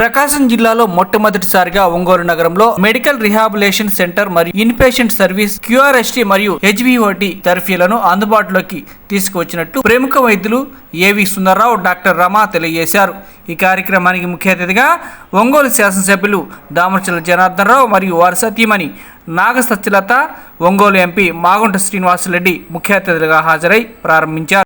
ప్రకాశం జిల్లాలో మొట్టమొదటిసారిగా ఒంగోలు నగరంలో మెడికల్ రిహాబిలేషన్ సెంటర్ మరియు ఇన్పేషెంట్ సర్వీస్ క్యూఆర్ఎస్టీ మరియు హెచ్విఓటి థెరపీలను అందుబాటులోకి తీసుకువచ్చినట్టు ప్రముఖ వైద్యులు ఏవి సుందర్రావు, డాక్టర్ రమ తెలియజేశారు. ఈ కార్యక్రమానికి ముఖ్య అతిథిగా ఒంగోలు శాసనసభ్యులు దామచల జనార్దన్ రావు మరియు వారి సతీమణి నాగ సత్యలత, ఒంగోలు ఎంపీ మాగుంట శ్రీనివాసరెడ్డి ముఖ్య అతిథులుగా హాజరై ప్రారంభించారు.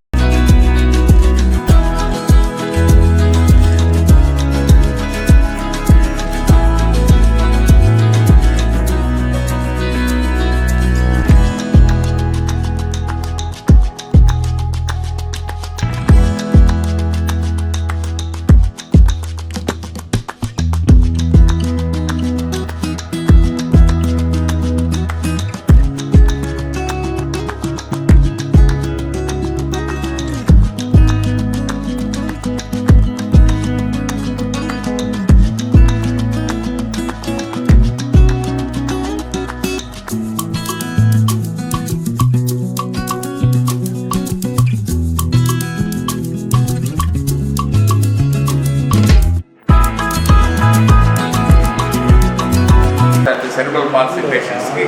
సెరిబ్రల్ పాల్సీ పేషెంట్స్కి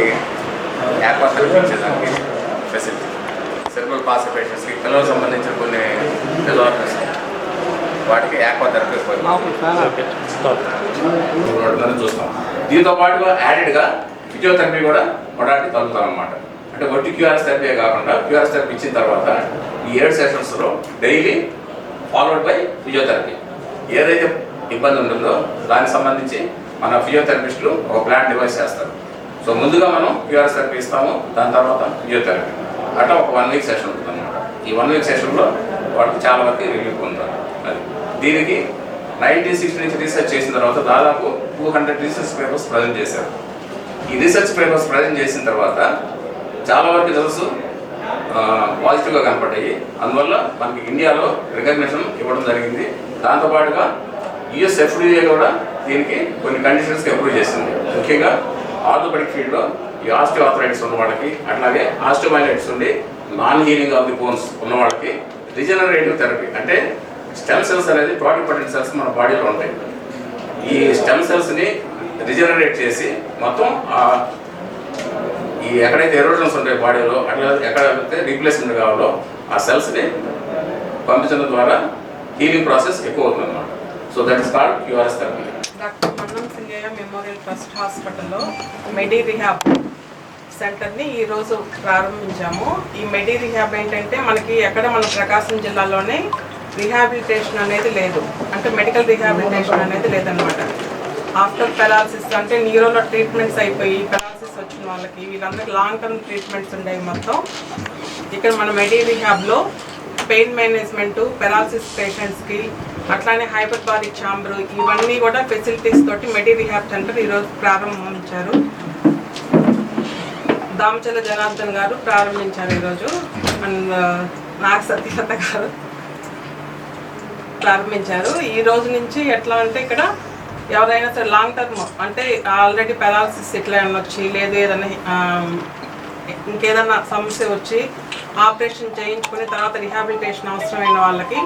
యాక్వా కల్పించేదానికి ఫెసిలిటీ. సెరిబ్రల్ పాల్సీ పేషెంట్స్కి పిల్లలకు సంబంధించిన కొన్ని డిజార్డర్స్ వాటికి యాక్వా థెరపీ చూస్తాం. దీంతో పాటుగా యాడెడ్గా ఫిజియోథెరపీ కూడా మొడాలిటీ తగ్గుతాం అన్నమాట. అంటే ఒట్టి క్యూఆర్ఎస్ థెరపీ కాకుండా క్యూఆర్ఎస్ థెరపీ ఇచ్చిన తర్వాత ఈ 7 సెషన్స్లో డైలీ ఫాలోడ్ బై ఫిజియోథెరపీ. ఏదైతే ఇబ్బంది ఉంటుందో దానికి సంబంధించి మన ఫిజియోథెరపిస్టులు ఒక ప్లాన్ డివైస్ చేస్తారు. సో ముందుగా మనం క్యూఆర్ఎస్ థెరపీ ఇస్తాము, దాని తర్వాత ఫిజియోథెరపీ. అట్లా ఒక 1 వీక్ సెషన్ ఉంటుంది అనమాట. ఈ 1 వీక్ సెషన్లో వాళ్ళకి చాలా వరకు రిలీఫ్ పొందుతారు. అది దీనికి 1960 నుంచి రీసెర్చ్ చేసిన తర్వాత దాదాపు 200 రీసెర్చ్ పేపర్స్ ప్రజెంట్ చేశారు. ఈ రీసెర్చ్ పేపర్స్ ప్రజెంట్ చేసిన తర్వాత చాలా వరకు రిజల్ట్స్ పాజిటివ్గా కనపడ్డాయి. అందువల్ల మనకి ఇండియాలో రికగ్నిషన్ ఇవ్వడం జరిగింది. దాంతోపాటుగా యుఎస్ FDA కూడా దీనికి కొన్ని కండిషన్స్కి అప్రూవ్ చేసింది. ముఖ్యంగా ఆర్థోపెడిక్ ఫీల్డ్లో ఈ ఆస్టియోఆర్థరైటిస్ ఉన్న వాళ్ళకి, అట్లాగే ఆస్టియోమైలైటిస్ ఉండి non healing of the bones ఉన్న వాళ్ళకి రిజనరేటివ్ థెరపీ, అంటే స్టెమ్ సెల్స్ అనేది టోటల్ సెల్స్ మన బాడీలో ఉంటాయి. ఈ స్టెమ్ సెల్స్ని రిజనరేట్ చేసి మొత్తం ఈ ఎక్కడైతే ఎరోజన్స్ ఉంటాయి బాడీలో, అట్లా ఎక్కడైతే రీప్లేస్మెంట్ కావాలో ఆ సెల్స్ని పంపించడం ద్వారా హీలింగ్ ప్రాసెస్ ఎక్కువ అవుతుంది అన్నమాట. So that is called QRS therapy. Doctor Mannam Singaiah memorial trust హాస్పిటల్లో మెడి రిహాబ్ సెంటర్ని ఈరోజు ప్రారంభించాము. ఈ మెడి రిహాబ్ ఏంటంటే మనకి మన ప్రకాశం జిల్లాలోనే రిహాబిలిటేషన్ అనేది లేదు, అంటే మెడికల్ రిహాబిలిటేషన్ అనేది లేదనమాట. ఆఫ్టర్ పెరాలసిస్ అంటే న్యూరోలో ట్రీట్మెంట్స్ అయిపోయి పెరాలసిస్ వచ్చిన వాళ్ళకి వీళ్ళందరికీ లాంగ్ టర్మ్ ట్రీట్మెంట్స్ ఉండేవి మొత్తం. ఇక్కడ మన మెడి రిహాబ్లో పెయిన్ మేనేజ్మెంటు, పెరాలసిస్ పేషెంట్స్కి, అట్లానే హైపర్బారిక్ ఛాంబర్, ఇవన్నీ కూడా ఫెసిలిటీస్ తోటి మెడి రిహాబ్ సెంటర్ ఈరోజు ప్రారంభించారు. దామచల జనార్దన్ గారు ప్రారంభించారు ఈరోజు, అండ్ నాగ సత్యలత గారు ప్రారంభించారు. ఈ రోజు నుంచి ఎట్లా అంటే ఇక్కడ ఎవరైనా సరే లాంగ్ టర్మ్ అంటే ఆల్రెడీ పెరాలసిస్ ఇట్లా వచ్చి లేదు ఏదైనా ఇంకేదన్నా సమస్య వచ్చి ఆపరేషన్ చేయించుకుని తర్వాత రిహాబిలిటేషన్ అవసరమైన వాళ్ళకి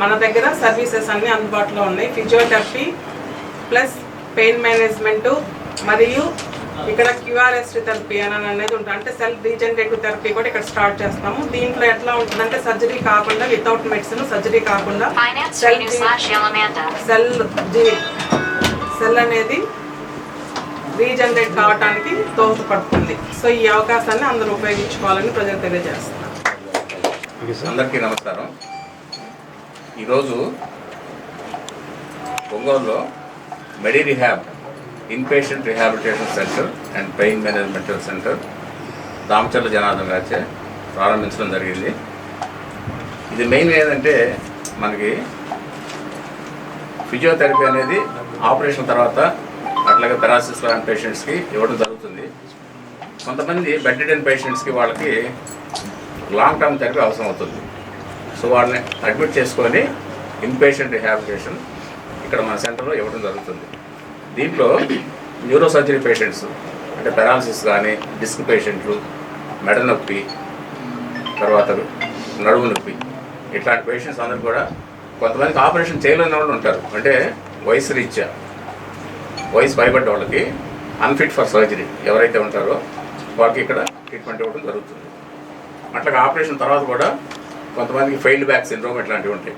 మన దగ్గర సర్వీసెస్ అన్నీ అందుబాటులో ఉన్నాయి. ఫిజియోథెరపీ ప్లస్ పెయిన్ మేనేజ్మెంటు, మరియు ఇక్కడ క్యూఆర్ఎస్ థెరపీ అనేది ఉంటుంది, అంటే సెల్ రీజనరేటివ్ థెరపీ కూడా ఇక్కడ స్టార్ట్ చేస్తాము. దీంట్లో ఎట్లా ఉంటుందంటే సర్జరీ కాకుండా, వితౌట్ మెడిసిన్ సర్జరీ కాకుండా సెల్ అనేది రీజనరేట్ కావడానికి దోహదపడుతుంది. సో ఈ అవకాశాన్ని అందరూ ఉపయోగించుకోవాలని ప్రజలు తెలియజేస్తున్నారు. అందరికీ నమస్కారం. ఈరోజు ఒంగోలులో medi rehab inpatient rehabilitation centre and pain management centre Damacharla Janardhan గారిచే ప్రారంభించడం జరిగింది. ఇది మెయిన్ ఏంటంటే మనకి ఫిజియోథెరపీ అనేది ఆపరేషన్ తర్వాత అట్లాగే పెరాలసిస్ లాంటి పేషెంట్స్కి ఇవ్వడం జరుగుతుంది. కొంతమంది బెడ్ రిడెన్ పేషెంట్స్కి వాళ్ళకి లాంగ్ టర్మ్ థెరపీ అవసరం అవుతుంది. సో వాళ్ళని అడ్మిట్ చేసుకొని ఇన్పేషెంట్ రిహాబిలిటేషన్ ఇక్కడ మన సెంటర్లో ఇవ్వడం జరుగుతుంది. దీంట్లో న్యూరో సర్జరీ పేషెంట్స్ అంటే పెరాలసిస్ కానీ, డిస్క్ పేషెంట్లు, మెడ నొప్పి, తర్వాత నడుము నొప్పి, ఇట్లాంటి పేషెంట్స్ అందరూ కూడా కొంతమందికి ఆపరేషన్ చేయలేని వాళ్ళు ఉంటారు. అంటే వయసు పైబడ్డ వాళ్ళకి అన్ఫిట్ ఫర్ సర్జరీ ఎవరైతే ఉంటారో వాళ్ళకి ఇక్కడ ట్రీట్మెంట్ ఇవ్వడం జరుగుతుంది. అట్లాగే ఆపరేషన్ తర్వాత కూడా కొంతమందికి ఫెయిల్డ్ బ్యాక్ సిండ్రోమ్ ఇట్లాంటివి ఉంటాయి.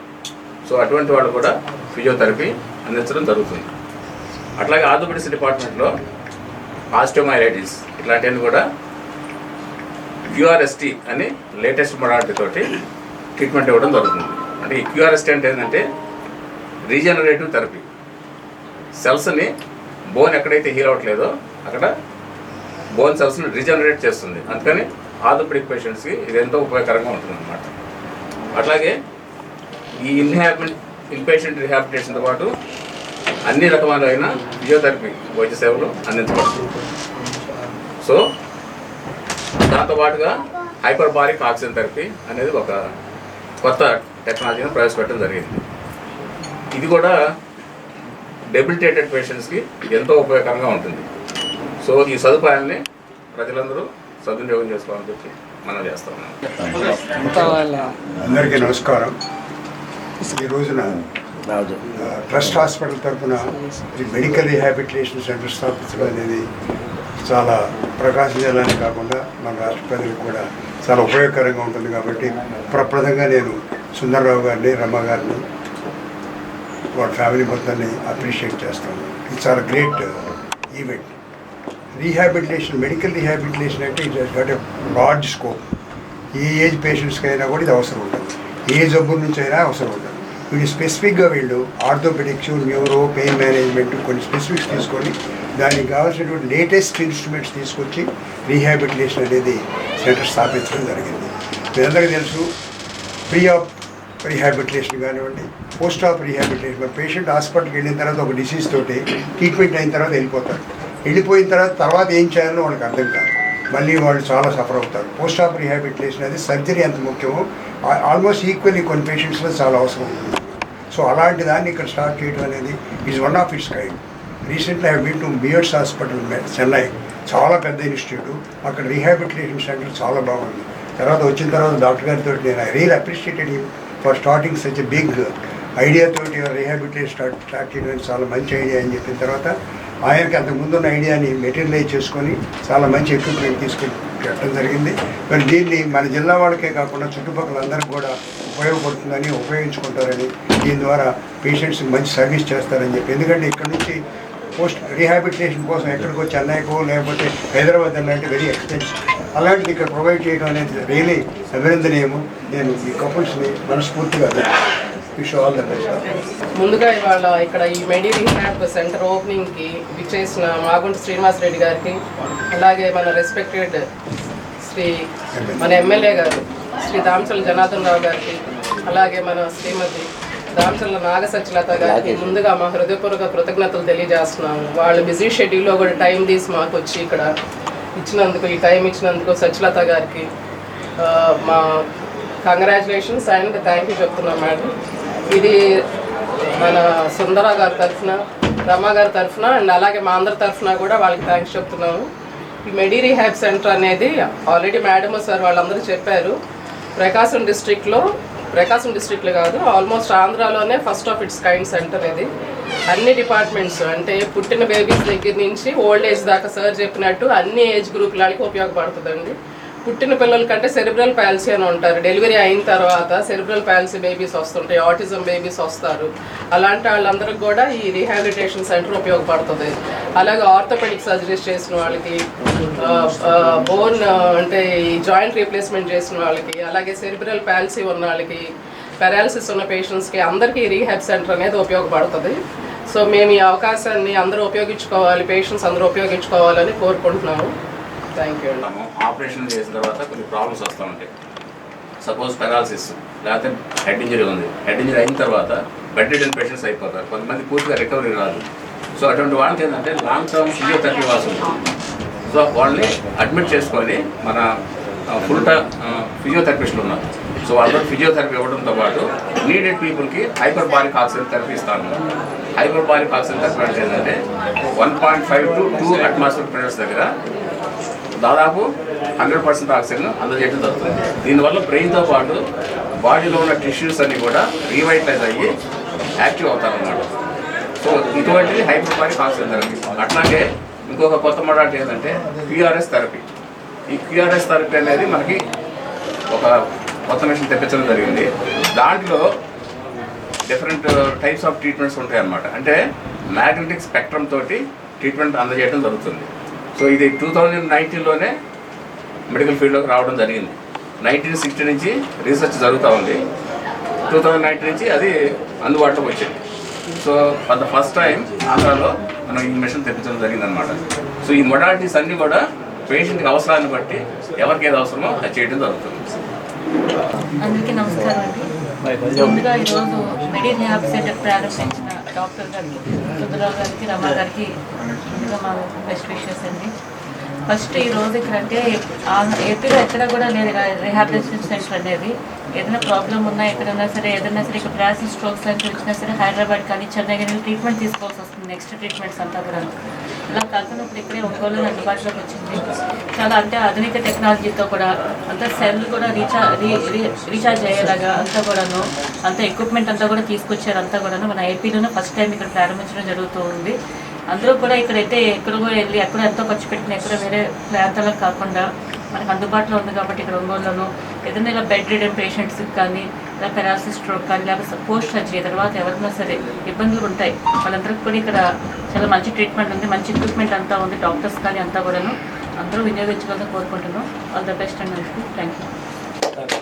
సో అటువంటి వాళ్ళు కూడా ఫిజియోథెరపీ అందించడం జరుగుతుంది. అట్లాగే ఆర్థోపెడిక్స్ డిపార్ట్మెంట్లో ఆస్టియోమైలైటిస్ ఇట్లాంటివన్నీ కూడా క్యూఆర్ఎస్టీ అని లేటెస్ట్ మొడాలిటీ తోటి ట్రీట్మెంట్ ఇవ్వడం జరుగుతుంది. అంటే ఈ క్యూఆర్ఎస్టీ అంటే ఏంటంటే రీజనరేటివ్ థెరపీ. సెల్స్ని బోన్ ఎక్కడైతే హీల్ అవ్వట్లేదో అక్కడ బోన్ సెల్స్ని రీజనరేట్ చేస్తుంది. అందుకని ఆర్థోపెడిక్ పేషెంట్స్కి ఇది ఎంతో ఉపయోగకరంగా ఉంటుంది అన్నమాట. అట్లాగే ఈ ఇన్పేషెంట్ రిహాబిలిటేషన్తో పాటు అన్ని రకములైన ఫిజియోథెరపీ వైద్య సేవలు అందించబడుతుంది. సో దాంతోపాటుగా హైపర్బారిక్ ఆక్సిజన్ థెరపీ అనేది ఒక కొత్త టెక్నాలజీని ప్రవేశపెట్టడం జరిగింది. ఇది కూడా డెబిలిటేటెడ్ పేషెంట్స్కి ఎంతో ఉపయోగకరంగా ఉంటుంది. సో ఈ సదుపాయాన్ని ప్రజలందరూ సద్వినియోగం చేసుకోవాలని చెప్పి మనం చేస్తాం. అందరికీ నమస్కారం. ఈ రోజున ట్రస్ట్ హాస్పిటల్ తరఫున ఈ మెడికల్ రీహాబిలిటేషన్ సెంటర్ స్థాపించడం అనేది చాలా ప్రకాశం జిల్లానే కాకుండా మన రాష్ట్ర ప్రజలకు కూడా చాలా ఉపయోగకరంగా ఉంటుంది. కాబట్టి ప్రప్రదంగా నేను సుందర్రావు గారిని, రమ్మ గారిని, వాళ్ళ ఫ్యామిలీ మొత్తాన్ని అప్రిషియేట్ చేస్తాను. ఇది చాలా great event. Rehabilitation, medical rehabilitation అంటే it has got a broad scope. ఏ ఏజ్ పేషెంట్స్కి అయినా కూడా ఇది అవసరం ఉంటుంది. ఏ జబ్బు నుంచి అయినా అవసరం ఉంటుంది. వీళ్ళు స్పెసిఫిక్గా వీళ్ళు ఆర్థోపెడిక్స్, న్యూరో, పెయిన్ మేనేజ్మెంట్ కొన్ని స్పెసిఫిక్స్ తీసుకొని దానికి కావాల్సినటువంటి లేటెస్ట్ ఇన్స్ట్రుమెంట్స్ తీసుకొచ్చి రీహాబిలిటేషన్ అనేది సెంటర్ స్థాపించడం జరిగింది. మీ అందరికీ తెలుసు, ప్రీ ఆప్ రీహాబిలిటేషన్ కానివ్వండి, పోస్ట్ ఆప్ రీహాబిలిటేషన్. పేషెంట్ హాస్పిటల్కి వెళ్ళిన తర్వాత ఒక డిసీజ్ తోటి ట్రీట్మెంట్ అయిన తర్వాత వెళ్ళిపోయిన తర్వాత ఏం చేయాలో వాళ్ళకి అర్థం కాదు. మళ్ళీ వాళ్ళు చాలా సఫర్ అవుతారు. పోస్ట్ ఆప్ రీహాబిలిటేషన్ అనేది సర్జరీ ఎంత ముఖ్యమో ఆల్మోస్ట్ ఈక్వల్లీ కొన్ని పేషెంట్స్లో చాలా అవసరం ఉంటుంది. సో అలాంటి దాన్ని ఇక్కడ స్టార్ట్ చేయడం అనేది is one of it's kind. Recently I been to Bears hospital Chennai, చాలా పెద్ద ఇన్స్టిట్యూట్. అక్కడ రీహాబిలిటేషన్ సెంటర్ చాలా బాగుంది. వచ్చిన తర్వాత డాక్టర్ గారితో నేను I real appreciated him for starting such a big ఐడియాతోటి రీహాబిలిటేషన్ స్టార్ట్ చేయడం చాలా మంచి ఐడియా అని చెప్పిన తర్వాత ఆయనకి అంతకుముందున్న ఐడియాని మెటీరియలైజ్ చేసుకొని చాలా మంచి ఎక్విప్మెంట్ తీసుకొని పెట్టడం జరిగింది. మరి దీన్ని మన జిల్లా వాళ్ళకే కాకుండా చుట్టుపక్కల అందరికి కూడా ఉపయోగపడుతుందని, ఉపయోగించుకుంటారని, దీని ద్వారా పేషెంట్స్కి మంచి సర్వీస్ చేస్తారని చెప్పి. ఎందుకంటే ఇక్కడ నుంచి పోస్ట్ రీహాబిలిటేషన్ కోసం ఎక్కడికో చెన్నైకో లేకపోతే హైదరాబాద్ అలాంటి వెరీ ఎక్స్పెన్సివ్. అలాంటిది ఇక్కడ ప్రొవైడ్ చేయడం అనేది రియలీ అభినందనీయము. నేను ఈ కపుల్స్ని మనస్ఫూర్తిగా విష్ ఆల్ ద బెస్ట్. ముందుగా ఇవాళ ఇక్కడ ఈ మెడి రీహాబ్ సెంటర్ ఓపెనింగ్కి విచ్చేసిన మాగుంట శ్రీనివాసరెడ్డి గారికి, అలాగే మన రెస్పెక్టెడ్ మన ఎమ్మెల్యే గారు శ్రీ దామచల్ల జనార్దన్ రావు గారికి, అలాగే మన శ్రీమతి దామచల్ల నాగ సత్యలత గారికి ముందుగా మా హృదయపూర్వక కృతజ్ఞతలు తెలియజేస్తున్నాము. వాళ్ళు బిజీ షెడ్యూల్లో కూడా టైం తీసి మాకు వచ్చి ఇక్కడ ఇచ్చినందుకు, ఈ టైం ఇచ్చినందుకు సత్యలత గారికి మా కంగ్రాచులేషన్స్ అండ్ థ్యాంక్ యూ చెప్తున్నాం మేడం. ఇది మన సుందర గారి తరఫున, రమ్మ గారి తరఫున అండ్ అలాగే మా అందరి తరఫున కూడా వాళ్ళకి థ్యాంక్స్ చెప్తున్నాము. ఈ మెడి రీహాబ్ సెంటర్ అనేది ఆల్రెడీ మేడం సార్ వాళ్ళందరూ చెప్పారు. ప్రకాశం డిస్ట్రిక్ట్లో కాదు, ఆల్మోస్ట్ ఆంధ్రాలోనే first of it's kind centre ఇది. అన్ని డిపార్ట్మెంట్స్ అంటే పుట్టిన బేబీస్ దగ్గర నుంచి ఓల్డ్ ఏజ్ దాకా సార్ చెప్పినట్టు అన్ని ఏజ్ గ్రూపులకి ఉపయోగపడుతుందండి. పుట్టిన పిల్లల కంటే సెరిబ్రల్ పాలసీ అని ఉంటారు. డెలివరీ అయిన తర్వాత సెరిబ్రల్ పాలసీ బేబీస్ వస్తుంటాయి, ఆటిజం బేబీస్ వస్తారు. అలాంటి వాళ్ళందరికీ కూడా ఈ రీహాబిలిటేషన్ సెంటర్ ఉపయోగపడుతుంది. అలాగే ఆర్థోపెడిక్ సర్జరీస్ చేసిన వాళ్ళకి, బోన్ అంటే ఈ జాయింట్ రీప్లేస్మెంట్ చేసిన వాళ్ళకి, అలాగే సెరిబ్రల్ పాలసీ ఉన్న వాళ్ళకి, పారాలసిస్ ఉన్న పేషెంట్స్కి అందరికీ రీహాబ్ సెంటర్ అనేది ఉపయోగపడుతుంది. సో మేము ఈ అవకాశాన్ని అందరూ ఉపయోగించుకోవాలి, పేషెంట్స్ అందరూ ఉపయోగించుకోవాలని కోరుకుంటున్నాము. Thank you. ఆపరేషన్ చేసిన తర్వాత కొన్ని ప్రాబ్లమ్స్ వస్తూ ఉంటాయి. సపోజ్ పెరాలసిస్ లేకపోతే హెడ్ ఇంజరీ ఉంది. హెడ్ ఇంజరీ అయిన తర్వాత బెడ్ రిడెన్ పేషెంట్స్ అయిపోతారు. కొంతమంది పూర్తిగా రికవరీ రాదు. సో అటువంటి వాళ్ళకి ఏంటంటే లాంగ్ టర్మ్ ఫిజియోథెరపీ ఇవ్వాల్సి ఉంటుంది. సో వాళ్ళని అడ్మిట్ చేసుకొని మన ఫుల్ టైమ్ ఫిజియోథెరపిస్టులు ఉన్నారు. సో వాళ్ళు ఫిజియోథెరపీ ఇవ్వడంతో పాటు నీడెడ్ పీపుల్కి హైపర్బారిక్ ఆక్సిజన్ థెరపీ ఇస్తాను. హైపర్బారిక్ ఆక్సిజన్ థెరపీ అంటే ఏంటంటే 1.5 to 2 అట్మాస్ఫియర్ ప్రెషర్స్ దగ్గర దాదాపు 100% ఆక్సిజన్ అందజేయడం జరుగుతుంది. దీనివల్ల బ్రెయిన్తో పాటు బాడీలో ఉన్న టిష్యూస్ అన్నీ కూడా రీవైటలైజ్ అయ్యి యాక్టివ్ అవుతారన్నమాట. సో ఇటువంటిది హైపర్బారిక్ ఆక్సిజన్ థెరపీ. అట్లాగే ఇంకొక కొత్త మోడాలిటీ ఏంటంటే క్యూఆర్ఎస్ థెరపీ. ఈ క్యూఆర్ఎస్ థెరపీ అనేది మనకి ఒక కొత్త మెషిన్ తెప్పించడం జరిగింది. దాంట్లో డిఫరెంట్ టైప్స్ ఆఫ్ ట్రీట్మెంట్స్ ఉంటాయి అన్నమాట. అంటే మ్యాగ్నెటిక్ స్పెక్ట్రమ్ తోటి ట్రీట్మెంట్ అందజేయడం జరుగుతుంది. సో ఇది 2019లోనే మెడికల్ ఫీల్డ్లోకి రావడం జరిగింది. 1960 నుంచి రీసెర్చ్ జరుగుతూ ఉంది. 2019 నుంచి అది అందుబాటులోకి వచ్చింది. So for the first time ఆంధ్రాలో మనం ఈ మెషిన్ తెప్పించడం జరిగిందనమాట. సో ఈ మొడాలిటీస్ అన్నీ కూడా పేషెంట్కి అవసరాన్ని బట్టి ఎవరికి ఏది అవసరమో అది చేయడం జరుగుతుంది. అందరికీ నమస్కారం అండి. ముందుగా ఈరోజు మెడి రిహాబ్ సెంటర్ ప్రారంభించిన డాక్టర్ గారికి, సుందరరావు గారికి, రమా గారికి ముందుగా మా బెస్ట్ విషెస్ అండి. ఫస్ట్ ఈరోజు ఇక్కడ అంటే ఏపీలో ఎక్కడ కూడా లేదు రిహాబిలిటేషన్ సెంటర్ అనేది. ఏదైనా ప్రాబ్లం ఉన్నా ఎక్కడన్నా సరే ఏదైనా సరే ఇక్కడ బ్రాసిల్ స్ట్రోక్స్ అంటే వచ్చినా సరే హైదరాబాద్ కానీ చెన్నై కానీ ట్రీట్మెంట్ తీసుకోవాల్సి వస్తుంది. నెక్స్ట్ ట్రీట్మెంట్స్ అంతా కూడా ఇలా కాకుండా ఇప్పుడు ఇక్కడే ఒంగోలు అందుబాటులోకి వచ్చింది. చాలా అంటే ఆధునిక టెక్నాలజీతో కూడా అంతా సెల్ కూడా రీఛార్జ్ అయ్యేలాగా అంతా కూడాను అంత ఎక్విప్మెంట్ అంతా కూడా తీసుకొచ్చారు. అంతా కూడాను మన ఏపీలోనే ఫస్ట్ టైం ఇక్కడ ప్రారంభించడం జరుగుతూ ఉంది. అందరూ కూడా ఇక్కడైతే ఎక్కడో వెళ్ళి ఎక్కడో ఎంతో ఖర్చు పెట్టిన ఎక్కడో వేరే ప్రాంతాలకు కాకుండా మనకు అందుబాటులో ఉంది కాబట్టి ఇక్కడ ఒంగోలులోనూ ఏదైనా ఇలా బెడ్ రిడెన్ పేషెంట్స్కి కానీ ఇలా పెరాలసిస్ స్ట్రోక్ కానీ లేకపోతే పోస్ట్ సర్జరీ తర్వాత ఎవరైనా సరే ఇబ్బందులు ఉంటాయి వాళ్ళందరికీ కూడా ఇక్కడ చాలా మంచి ట్రీట్మెంట్ ఉంది, మంచి ఎక్విప్మెంట్ అంతా ఉంది. డాక్టర్స్ కానీ అంతా కూడాను అందరూ వినియోగించుకోవాలని కోరుకుంటున్నాం. All the best and thank you.